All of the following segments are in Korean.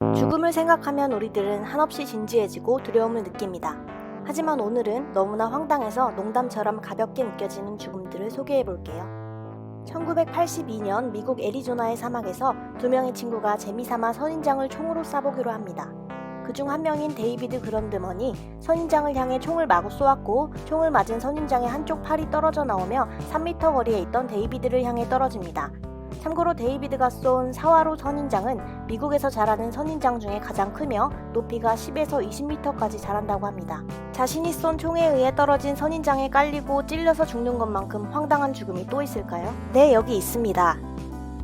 죽음을 생각하면 우리들은 한없이 진지해지고 두려움을 느낍니다. 하지만 오늘은 너무나 황당해서 농담처럼 가볍게 느껴지는 죽음들을 소개해 볼게요. 1982년 미국 애리조나의 사막에서 두 명의 친구가 재미삼아 선인장을 총으로 쏴보기로 합니다. 그중 한 명인 데이비드 그런드먼이 선인장을 향해 총을 마구 쏘았고 총을 맞은 선인장의 한쪽 팔이 떨어져 나오며 3m 거리에 있던 데이비드를 향해 떨어집니다. 참고로 데이비드가 쏜 사화로 선인장은 미국에서 자라는 선인장 중에 가장 크며 높이가 10에서 20m까지 자란다고 합니다. 자신이 쏜 총에 의해 떨어진 선인장에 깔리고 찔려서 죽는 것만큼 황당한 죽음이 또 있을까요? 네, 여기 있습니다.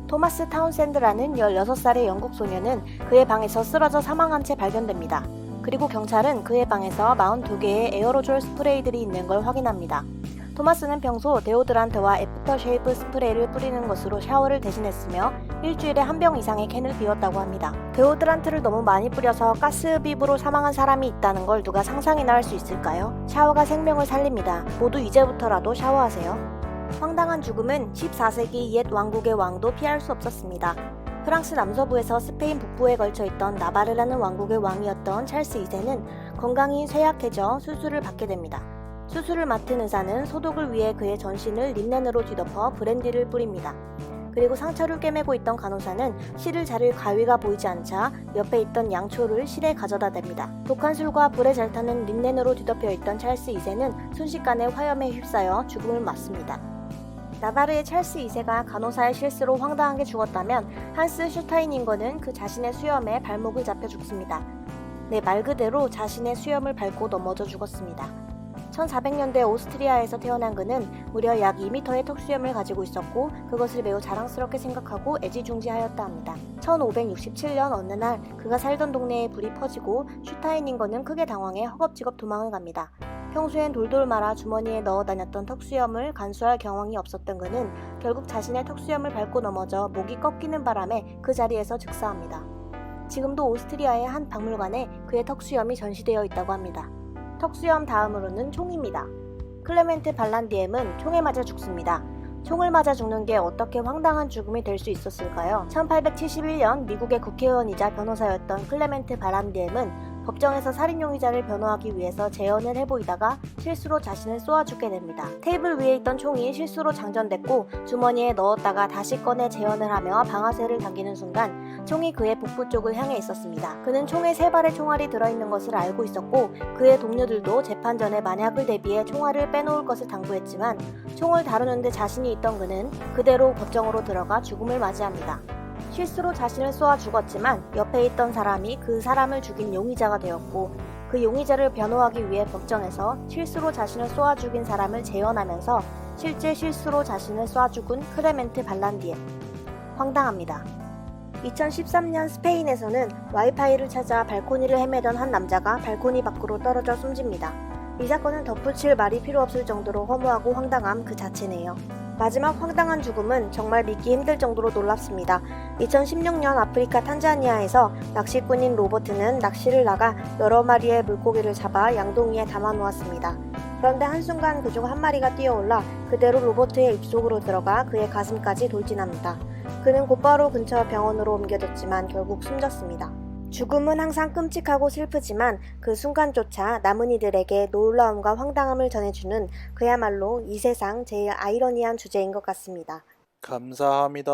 토마스 타운샌드라는 16살의 영국 소녀는 그의 방에서 쓰러져 사망한 채 발견됩니다. 그리고 경찰은 그의 방에서 42개의 에어로졸 스프레이들이 있는 걸 확인합니다. 토마스는 평소 데오드란트와 애프터쉐이브 스프레이를 뿌리는 것으로 샤워를 대신했으며 일주일에 한 병 이상의 캔을 비웠다고 합니다. 데오드란트를 너무 많이 뿌려서 가스흡입으로 사망한 사람이 있다는 걸 누가 상상이나 할 수 있을까요? 샤워가 생명을 살립니다. 모두 이제부터라도 샤워하세요. 황당한 죽음은 14세기 옛 왕국의 왕도 피할 수 없었습니다. 프랑스 남서부에서 스페인 북부에 걸쳐 있던 나바르라는 왕국의 왕이었던 찰스 2세는 건강이 쇠약해져 수술을 받게 됩니다. 수술을 맡은 의사는 소독을 위해 그의 전신을 린넨으로 뒤덮어 브랜디를 뿌립니다. 그리고 상처를 꿰매고 있던 간호사는 실을 자를 가위가 보이지 않자 옆에 있던 양초를 실에 가져다 댑니다. 독한 술과 불에 잘 타는 린넨으로 뒤덮여 있던 찰스 2세는 순식간에 화염에 휩싸여 죽음을 맞습니다. 나바르의 찰스 2세가 간호사의 실수로 황당하게 죽었다면 한스 슈타인인거는 그 자신의 수염에 발목을 잡혀 죽습니다. 네, 말 그대로 자신의 수염을 밟고 넘어져 죽었습니다. 1400년대 오스트리아에서 태어난 그는 무려 약 2m의 턱수염을 가지고 있었고 그것을 매우 자랑스럽게 생각하고 애지중지하였다 합니다. 1567년 어느 날 그가 살던 동네에 불이 퍼지고 슈타인인거는 크게 당황해 허겁지겁 도망을 갑니다. 평소엔 돌돌 말아 주머니에 넣어 다녔던 턱수염을 간수할 경황이 없었던 그는 결국 자신의 턱수염을 밟고 넘어져 목이 꺾이는 바람에 그 자리에서 즉사합니다. 지금도 오스트리아의 한 박물관에 그의 턱수염이 전시되어 있다고 합니다. 턱수염 다음으로는 총입니다. 클레멘트 발란디엠은 총에 맞아 죽습니다. 총을 맞아 죽는 게 어떻게 황당한 죽음이 될 수 있었을까요? 1871년 미국의 국회의원이자 변호사였던 클레멘트 발란디엠은 법정에서 살인 용의자를 변호하기 위해서 재연을 해보이다가 실수로 자신을 쏘아 죽게 됩니다. 테이블 위에 있던 총이 실수로 장전됐고 주머니에 넣었다가 다시 꺼내 재연을 하며 방아쇠를 당기는 순간 총이 그의 복부 쪽을 향해 있었습니다. 그는 총에 3발의 총알이 들어있는 것을 알고 있었고 그의 동료들도 재판 전에 만약을 대비해 총알을 빼놓을 것을 당부했지만 총을 다루는데 자신이 있던 그는 그대로 법정으로 들어가 죽음을 맞이합니다. 실수로 자신을 쏘아 죽었지만 옆에 있던 사람이 그 사람을 죽인 용의자가 되었고 그 용의자를 변호하기 위해 법정에서 실수로 자신을 쏘아 죽인 사람을 재연하면서 실제 실수로 자신을 쏘아 죽은 클레멘트 발란디엠. 황당합니다. 2013년 스페인에서는 와이파이를 찾아 발코니를 헤매던 한 남자가 발코니 밖으로 떨어져 숨집니다. 이 사건은 덧붙일 말이 필요 없을 정도로 허무하고 황당함 그 자체네요. 마지막 황당한 죽음은 정말 믿기 힘들 정도로 놀랍습니다. 2016년 아프리카 탄자니아에서 낚시꾼인 로버트는 낚시를 나가 여러 마리의 물고기를 잡아 양동이에 담아 놓았습니다. 그런데 한순간 그중 한 마리가 뛰어올라 그대로 로버트의 입속으로 들어가 그의 가슴까지 돌진합니다. 그는 곧바로 근처 병원으로 옮겨졌지만 결국 숨졌습니다. 죽음은 항상 끔찍하고 슬프지만 그 순간조차 남은 이들에게 놀라움과 황당함을 전해주는 그야말로 이 세상 제일 아이러니한 주제인 것 같습니다. 감사합니다.